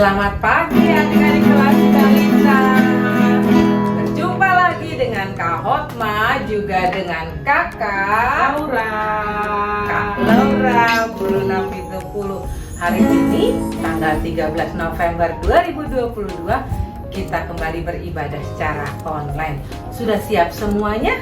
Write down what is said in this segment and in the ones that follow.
Selamat pagi adik-adik kelas Balita. Berjumpa lagi dengan Kak Hotma, juga dengan Kakak Laura, guru Nafi 10. Hari ini tanggal 13 November 2022 kita kembali beribadah secara online. Sudah siap semuanya?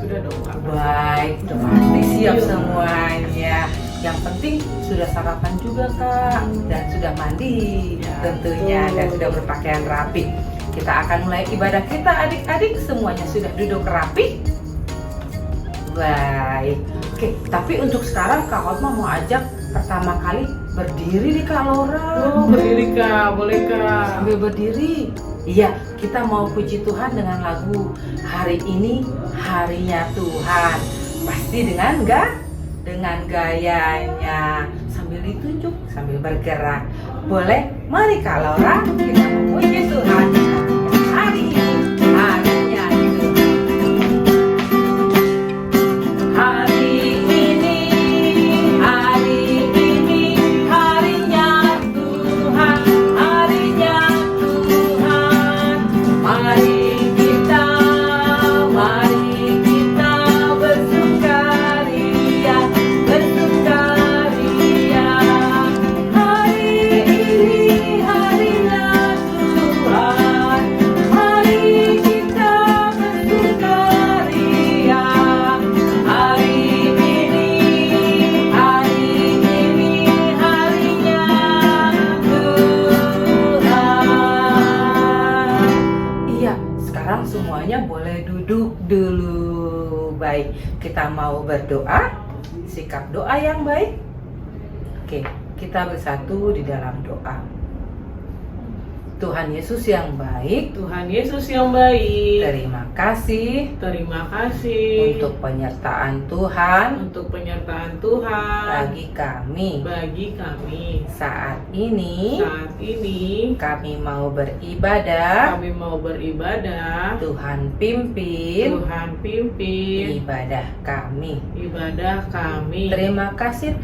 Sudah dong, Kak. Baik, pasti siap semuanya. Yang penting sudah sarapan juga, Kak, dan sudah mandi tentunya, dan sudah berpakaian rapi. Kita akan mulai ibadah kita, adik-adik. Semuanya sudah duduk rapi? Baik. Oke, tapi untuk sekarang Kak Hotma mau ajak pertama kali berdiri di Kak Laura. Oh, berdiri, Kak. Boleh, Kak. Sambil berdiri. Iya, kita mau puji Tuhan dengan lagu Hari Ini Harinya Tuhan. Pasti dengan gayanya, sambil ditunjuk, sambil bergerak. Boleh? Mari Kak Laura, kita memuji Tuhan. Hari ini harinya Tuhan. Hari ini harinya Tuhan, harinya Tuhan. Mari kita bersukaria, bersukaria. Hari ini harinya Tuhan, mari kita bersukaria. Hari ini harinya Tuhan. Iya, sekarang semuanya boleh duduk dulu. Baik, kita mau berdoa, sikap doa yang baik. Oke, kita bersatu di dalam doa. Tuhan Yesus yang baik, Tuhan Yesus yang baik, terima kasih terima kasih untuk penyertaan Tuhan untuk penyertaan Tuhan bagi kami. Saat ini kami mau beribadah. Tuhan pimpin ibadah kami. Terima kasih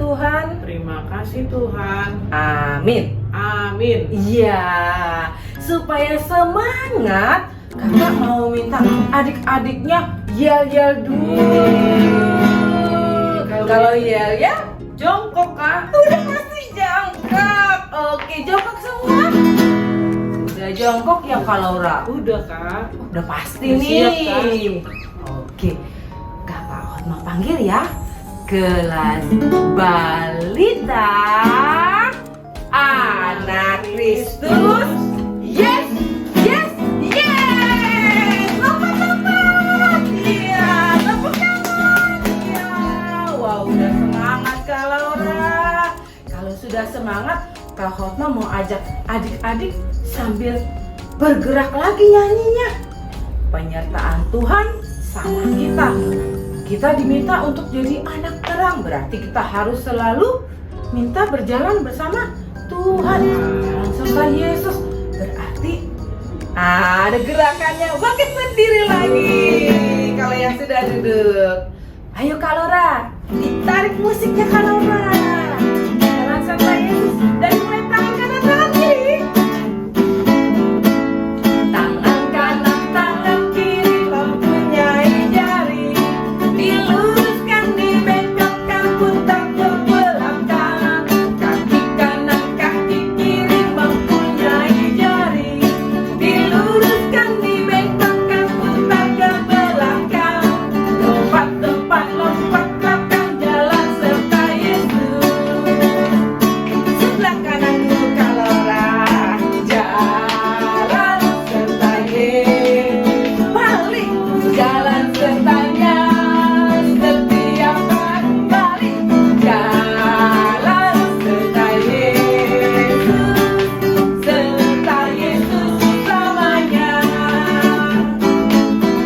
Tuhan. Amin. Amin. Iya, supaya semangat, kakak mau minta adik-adiknya yel-yel dulu. Kalau yel ya, jongkok Kak. Udah pasti jongkok. Oke, jongkok semua. Udah jongkok ya Kak Laura? Udah, Kak. Udah pasti Udah siap, nih. Oke, Kakak Hotma panggil ya. Kelas Balita Anak Kristus. Yes, yes, yes. Lompat. Iya, tepuk tangan. Iya. Wow, udah semangat Kak Laura. Kalau sudah semangat, Kak Hotma mau ajak adik-adik sambil bergerak lagi nyanyinya. Penyertaan Tuhan sama kita. Kita diminta untuk jadi anak terang, berarti kita harus selalu minta berjalan bersama Tuhan, jalan serta Yesus. Berarti ada gerakannya. Bangkit berdiri lagi kalau yang sudah duduk. Ayo Kak Laura, ditarik musiknya Kak Laura. Jalan serta Yesus dan mulai tangan kanan tangan kiri. Tangan kanan tangan kiri mempunyai jari. Diluruskan, dibengkokkan, putar ke belakang. Kaki kanan kaki kiri mempunyai jari. Diluruskan, dibengkokkan, putar ke belakang. Lompat belakang, jalan serta Yesus. Sebelah kanan dulu Kak Laura. Jalan serta Yesus. Balik, jalan sertanya setiap hari. Balik, jalan serta Yesus. Serta Yesus selamanya.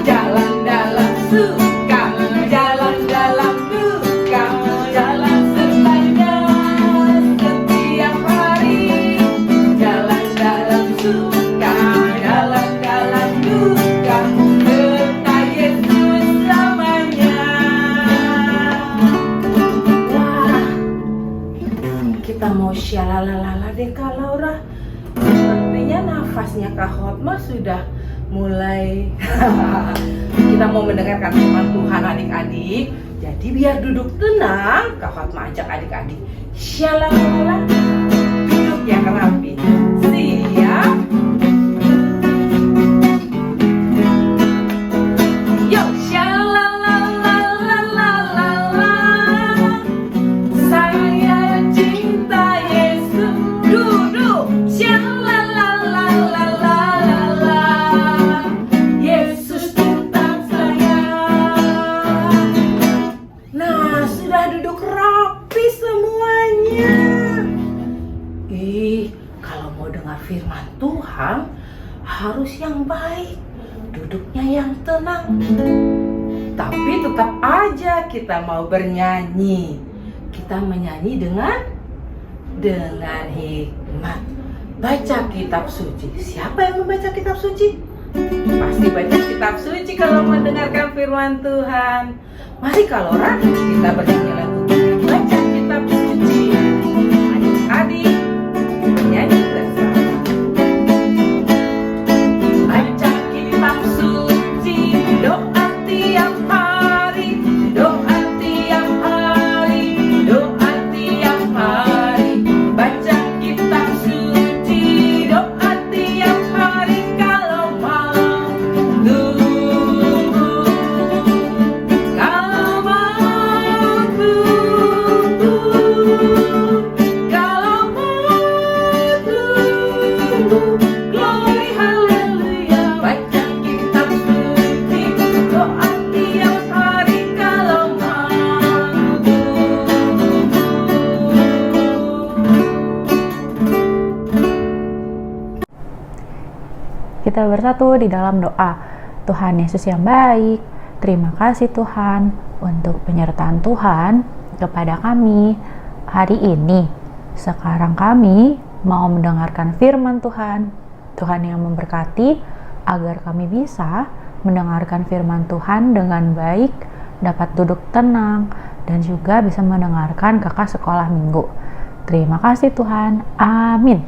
Jalan dalam suka, jalan dalam duka, jalan sertanya setiap hari. Jalan dalam suka, jalan dalam duka, serta Yesus selamanya. Wah, kita mau syalalala deh Kak Laura. nafasnya Kak Hotma sudah mulai kita mau mendengarkan firman Tuhan adik-adik. Jadi biar duduk tenang, Kak Hotma ajak adik-adik shalala, duduk yang rapi. Siap? Yuk, shalalalalalalalala. Saya cinta Yesus. Duduk, shalalalalalalalala. Yesus cinta saya. Nah, sudah duduk rapi semuanya. Kalau mau dengar firman Tuhan harus yang baik, duduknya yang tenang. Tapi tetap aja kita mau bernyanyi. Kita menyanyi dengan hikmat. Baca kitab suci. Siapa yang membaca kitab suci? Pasti baca kitab suci kalau mendengarkan firman Tuhan. Mari kalau kita bernyanyi lagu baca kitab suci. Adik-adik nyanyi bersama. Baca kitab suci, doa tiap hari, doa tiap hari, doa tiap hari. Baca kitab suci, doa tiap hari kalau mau tunggu. Kalau mau tunggu, kalau mau tunggu. Glory haleluya. Baca kitab suci, doa tiap hari kalau mau tunggu. Kita bersatu di dalam doa. Tuhan Yesus yang baik, terima kasih Tuhan untuk penyertaan Tuhan kepada kami hari ini. Sekarang kami mau mendengarkan firman Tuhan. Tuhan yang memberkati agar kami bisa mendengarkan firman Tuhan dengan baik, dapat duduk tenang, dan juga bisa mendengarkan kakak sekolah minggu. Terima kasih Tuhan. Amin.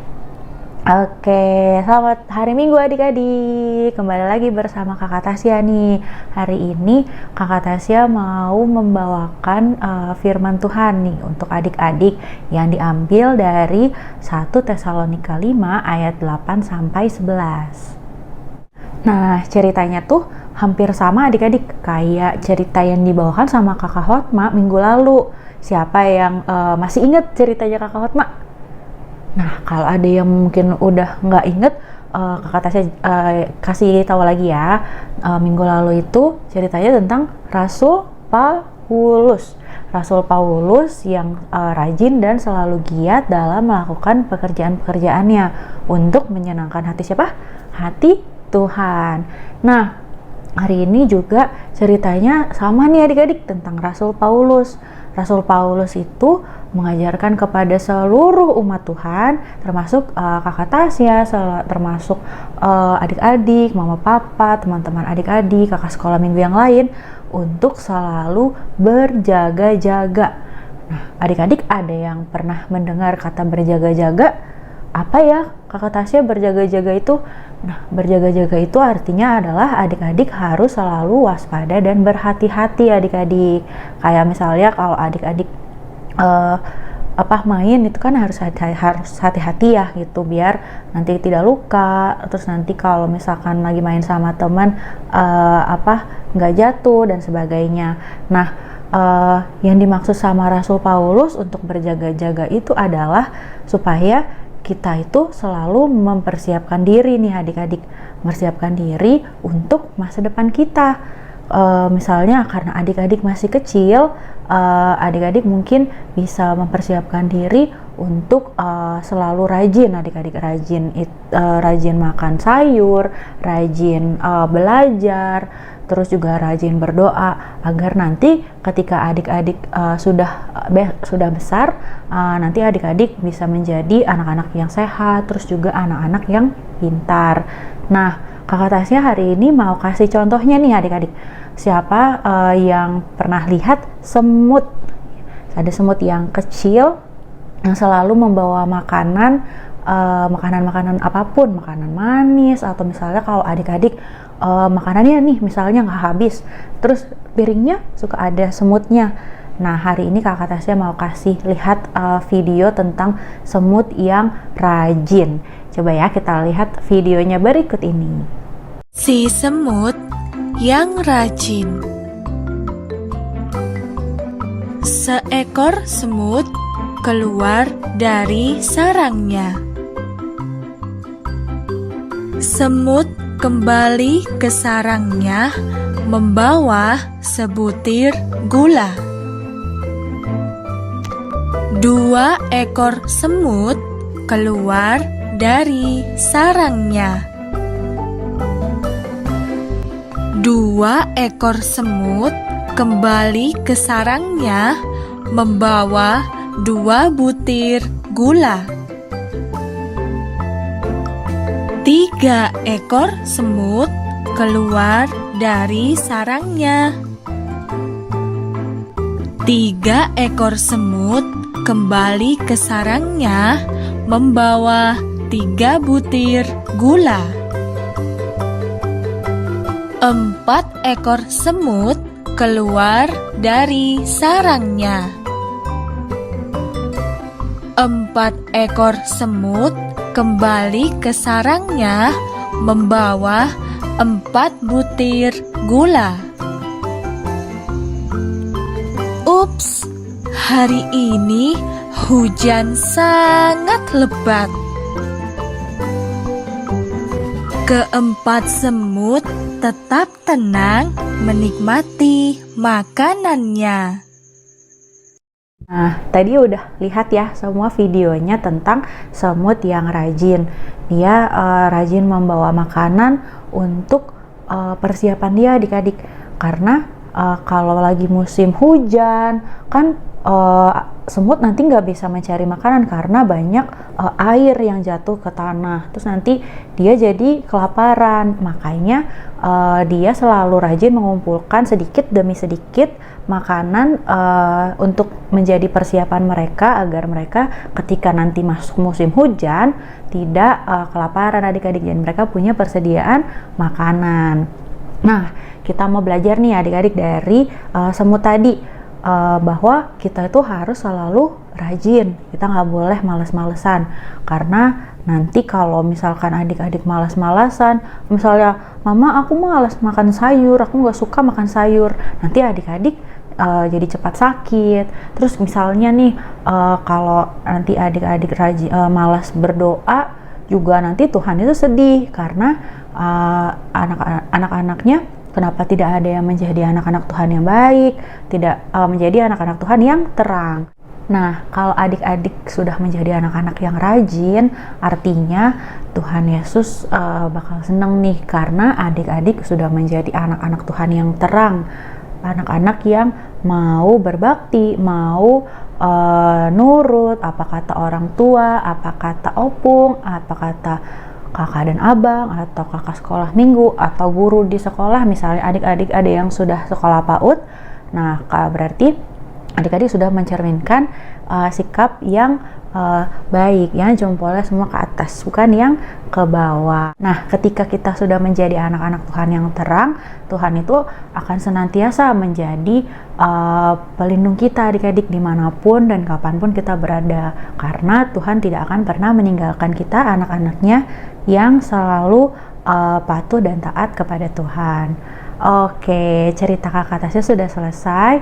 Oke, selamat hari Minggu adik-adik. Kembali lagi bersama Kakak Tasya nih. Hari ini Kakak Tasya mau membawakan firman Tuhan nih untuk adik-adik yang diambil dari 1 Tesalonika 5 ayat 8 sampai 11. Nah, ceritanya tuh hampir sama adik-adik kayak cerita yang dibawakan sama Kakak Hotma minggu lalu. Siapa yang masih ingat ceritanya Kakak Hotma? Nah, kalau ada yang mungkin udah nggak inget, kakak Tasya kasih tahu lagi ya. Minggu lalu itu ceritanya tentang Rasul Paulus. Rasul Paulus yang rajin dan selalu giat dalam melakukan pekerjaan-pekerjaannya untuk menyenangkan hati siapa? Hati Tuhan. Nah, hari ini juga ceritanya sama nih adik-adik tentang Rasul Paulus. Rasul Paulus itu mengajarkan kepada seluruh umat Tuhan, termasuk kakak Tasya, termasuk adik-adik, mama papa, teman-teman adik-adik, kakak sekolah minggu yang lain, untuk selalu berjaga-jaga. Nah, adik-adik ada yang pernah mendengar kata berjaga-jaga? Apa ya kakak Tasya berjaga-jaga itu? Nah, berjaga-jaga itu artinya adalah adik-adik harus selalu waspada dan berhati-hati adik-adik. Kayak misalnya kalau adik-adik main itu kan harus hati-hati ya gitu, biar nanti tidak luka. Terus nanti kalau misalkan lagi main sama teman nggak jatuh dan sebagainya. Nah, yang dimaksud sama Rasul Paulus untuk berjaga-jaga itu adalah supaya kita itu selalu mempersiapkan diri nih adik-adik, mempersiapkan diri untuk masa depan kita. Misalnya karena adik-adik masih kecil, adik-adik mungkin bisa mempersiapkan diri untuk selalu rajin, adik-adik rajin makan sayur, rajin belajar, terus juga rajin berdoa agar nanti ketika adik-adik sudah besar, nanti adik-adik bisa menjadi anak-anak yang sehat, terus juga anak-anak yang pintar. Nah, kakak Tasya hari ini mau kasih contohnya nih adik-adik. Siapa yang pernah lihat semut? Ada semut yang kecil yang selalu membawa makanan makanan-makanan apapun, makanan manis, atau misalnya kalau adik-adik makanannya nih misalnya nggak habis, terus piringnya suka ada semutnya. Nah, hari ini Kakak Tasya mau kasih lihat video tentang semut yang rajin. Coba ya kita lihat videonya berikut ini. Si semut yang rajin. Seekor semut keluar dari sarangnya. Semut kembali ke sarangnya membawa sebutir gula. 2 ekor semut keluar dari sarangnya. 2 ekor semut kembali ke sarangnya membawa 2 butir gula. 3 ekor semut keluar dari sarangnya. 3 ekor semut kembali ke sarangnya membawa 3 butir gula. 4 ekor semut keluar dari sarangnya. 4 ekor semut kembali ke sarangnya membawa 4 butir gula. Ups, hari ini hujan sangat lebat. Keempat semut tetap tenang menikmati makanannya. Nah, tadi udah lihat ya semua videonya tentang semut yang rajin. Dia rajin membawa makanan untuk persiapan dia adik-adik. Karena kalau lagi musim hujan, kan semut nanti nggak bisa mencari makanan karena banyak air yang jatuh ke tanah. Terus nanti dia jadi kelaparan. Makanya dia selalu rajin mengumpulkan sedikit demi sedikit makanan untuk menjadi persiapan mereka agar mereka ketika nanti masuk musim hujan tidak kelaparan adik-adik, dan mereka punya persediaan makanan. Nah, kita mau belajar nih adik-adik dari semut tadi, bahwa kita itu harus selalu rajin. Kita nggak boleh males-malesan, karena nanti kalau misalkan adik-adik malas-malasan, misalnya mama aku malas makan sayur, aku nggak suka makan sayur, nanti adik-adik jadi cepat sakit. Terus misalnya nih kalau nanti adik-adik rajin malas berdoa juga, nanti Tuhan itu sedih karena anak-anaknya kenapa tidak ada yang menjadi anak-anak Tuhan yang baik, tidak menjadi anak-anak Tuhan yang terang. Nah, kalau adik-adik sudah menjadi anak-anak yang rajin, artinya Tuhan Yesus bakal seneng nih, karena adik-adik sudah menjadi anak-anak Tuhan yang terang, anak-anak yang mau berbakti, mau nurut apa kata orang tua, apa kata opung, apa kata kakak dan abang, atau kakak sekolah minggu, atau guru di sekolah. Misalnya adik-adik ada yang sudah sekolah PAUD, nah berarti adik-adik sudah mencerminkan sikap yang baik, yang jempolnya semua ke atas, bukan yang ke bawah. Nah, ketika kita sudah menjadi anak-anak Tuhan yang terang, Tuhan itu akan senantiasa menjadi pelindung kita adik-adik dimanapun dan kapanpun kita berada, karena Tuhan tidak akan pernah meninggalkan kita, anak-anaknya yang selalu patuh dan taat kepada Tuhan. Oke, cerita Kakak Tasya sudah selesai.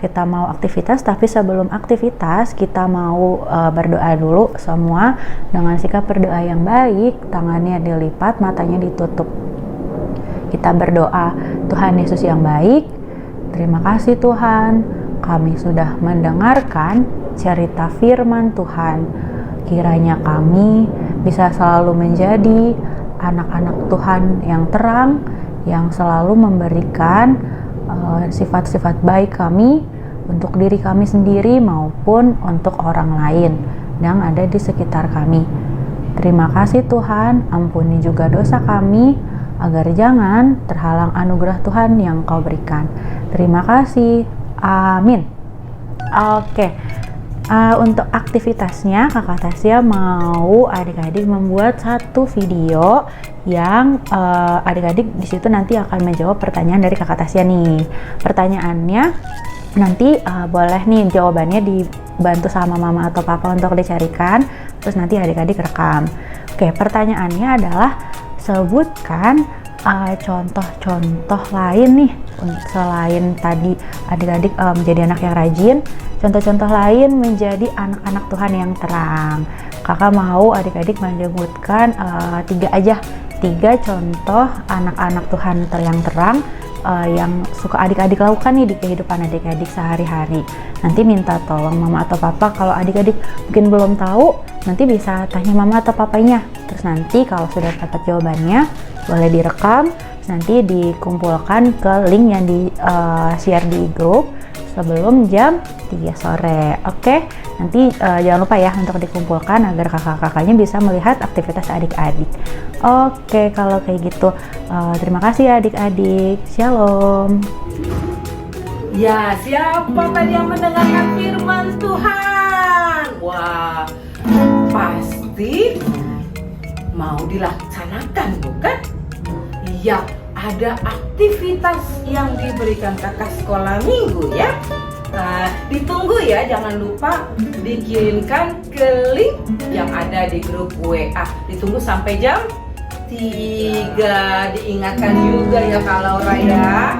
Kita mau aktivitas, tapi sebelum aktivitas kita mau berdoa dulu semua dengan sikap berdoa yang baik. Tangannya dilipat, matanya ditutup. Kita berdoa. Tuhan Yesus yang baik, terima kasih Tuhan, kami sudah mendengarkan cerita firman Tuhan. Kiranya kami bisa selalu menjadi anak-anak Tuhan yang terang, yang selalu memberikan sifat-sifat baik kami untuk diri kami sendiri maupun untuk orang lain yang ada di sekitar kami. Terima kasih Tuhan, ampuni juga dosa kami agar jangan terhalang anugerah Tuhan yang Kau berikan. Terima kasih, amin. Oke, Untuk aktivitasnya, Kakak Tasya mau adik-adik membuat satu video yang adik-adik di situ nanti akan menjawab pertanyaan dari Kakak Tasya nih. Pertanyaannya nanti boleh nih jawabannya dibantu sama mama atau papa untuk dicarikan, terus nanti adik-adik rekam. Oke, pertanyaannya adalah sebutkan contoh-contoh lain nih selain tadi adik-adik menjadi anak yang rajin, contoh-contoh lain menjadi anak-anak Tuhan yang terang. Kakak mau adik-adik menyebutkan 3 contoh anak-anak Tuhan yang terang yang suka adik-adik lakukan nih di kehidupan adik-adik sehari-hari. Nanti minta tolong mama atau papa, kalau adik-adik mungkin belum tahu, nanti bisa tanya mama atau papanya. Terus nanti kalau sudah dapat jawabannya, boleh direkam, nanti dikumpulkan ke link yang di share di grup sebelum jam 3 sore. Oke, nanti jangan lupa ya untuk dikumpulkan agar kakak-kakaknya bisa melihat aktivitas adik-adik. Oke, kalau kayak gitu terima kasih ya adik-adik. Shalom. Ya, siapa tadi yang mendengarkan firman Tuhan? Wah, pasti mau dilaksanakan, bukan? Iya, ada aktivitas yang diberikan kakak sekolah minggu ya. Ditunggu ya, jangan lupa dikirimkan ke link yang ada di grup WA. Ditunggu sampai jam 3. Diingatkan juga ya kalau Raya.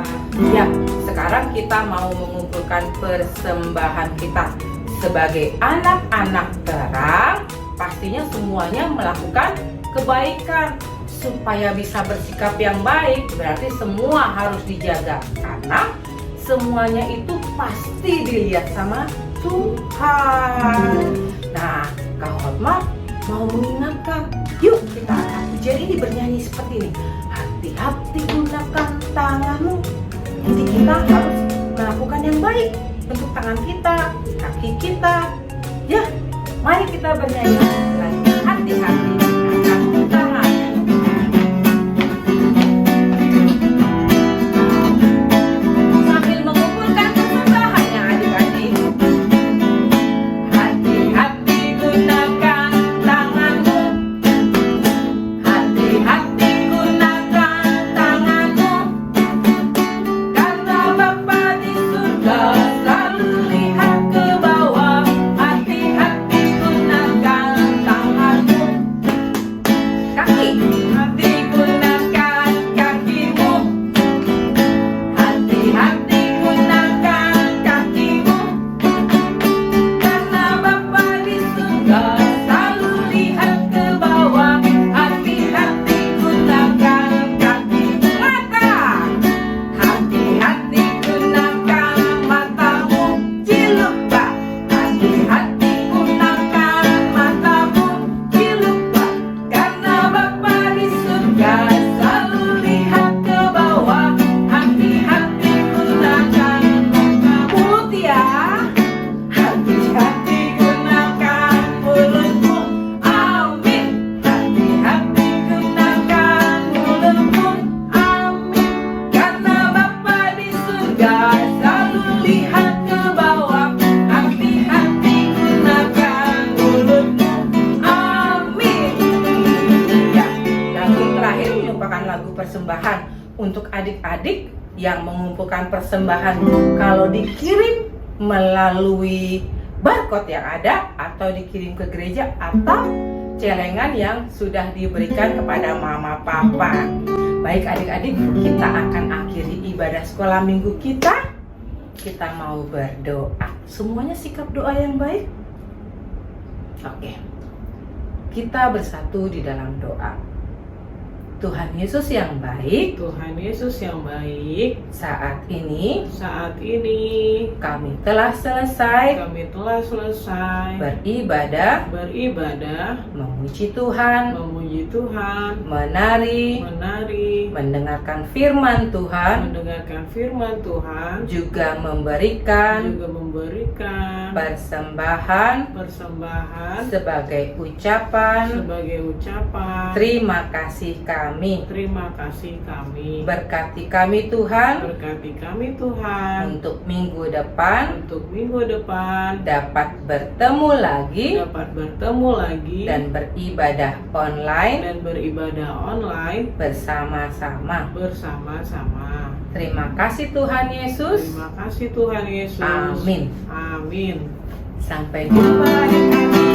Ya, sekarang kita mau mengumpulkan persembahan kita sebagai anak-anak terang. Pastinya semuanya melakukan kebaikan. Supaya bisa bersikap yang baik, berarti semua harus dijaga karena semuanya itu pasti dilihat sama Tuhan. Nah, Kak Hotma mau mengingatkan, yuk kita akan pujian ini bernyanyi seperti ini. Hati-hati gunakan tanganmu. Jadi kita harus melakukan yang baik untuk tangan kita, kaki kita. Ya, mari kita bernyanyi. Hati-hati gunakan tangan. Persembahan untuk adik-adik yang mengumpulkan persembahan kalau dikirim melalui barcode yang ada atau dikirim ke gereja atau celengan yang sudah diberikan kepada mama papa. Baik adik-adik, kita akan akhiri ibadah sekolah minggu kita. Kita mau berdoa. Semuanya sikap doa yang baik. Oke. Kita bersatu di dalam doa. Tuhan Yesus yang baik, Tuhan Yesus yang baik, saat ini kami telah selesai beribadah, memuji Tuhan, menari, mendengarkan firman Tuhan, juga memberikan mempersembahkan sebagai ucapan terima kasih kami. Berkati kami Tuhan untuk minggu depan dapat bertemu lagi dan beribadah online bersama-sama. Terima kasih Tuhan Yesus. Amin. Amin. Sampai jumpa adik-adik.